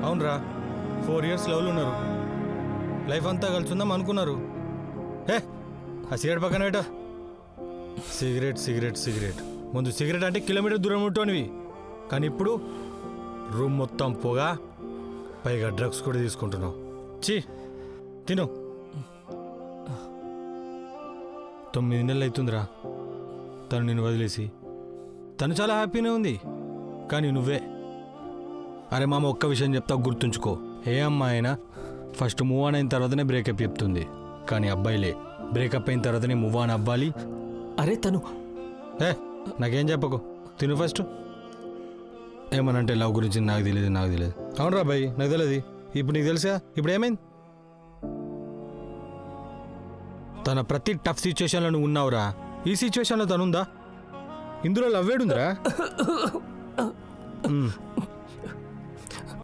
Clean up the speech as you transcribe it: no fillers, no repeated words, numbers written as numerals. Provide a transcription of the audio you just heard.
అవునరా 4 years లవ్లు ఉన్నారు, life అంతా కలిసి ఉందాం అనుకున్నారు. ఆ సిగరెట్ పక్కన పెట్ట. సిగరెట్ సిగరెట్ సిగరెట్ ముందు సిగరెట్ అంటే కిలోమీటర్ దూరం ఉంటోనివి, కానీ ఇప్పుడు రూమ్ మొత్తం పొగ, పైగా డ్రగ్స్ కూడా తీసుకుంటున్నావు. చీ తిను. 9 నెలలు అవుతుందిరా తను నిన్ను వదిలేసి. తను చాలా హ్యాపీనే ఉంది, కానీ నువ్వే. అరే మామ, ఒక్క విషయం చెప్తా, గుర్తుంచుకో. ఏ అమ్మాయి అయినా ఫస్ట్ మూవ్ ఆన్ అయిన తర్వాతనే బ్రేకప్ చెప్తుంది, కానీ అబ్బాయిలే బ్రేకప్ అయిన తర్వాతనే మూవ్ ఆన్ అవ్వాలి. అరే తను నాకేం చెప్పకు, తిను ఫస్ట్. ఏమనంటే లవ్ గురించి నాకు తెలియదు. అవునరా బాయ్, నాకు తెలియదు. ఇప్పుడు నీకు తెలుసా? ఇప్పుడు ఏమైంది? తన ప్రతి టఫ్ సిచ్యువేషన్లో నువ్వు ఉన్నావురా. ఈ సిచ్యువేషన్లో తనుందా? ఇందులో లవ్ వేడుందిరా.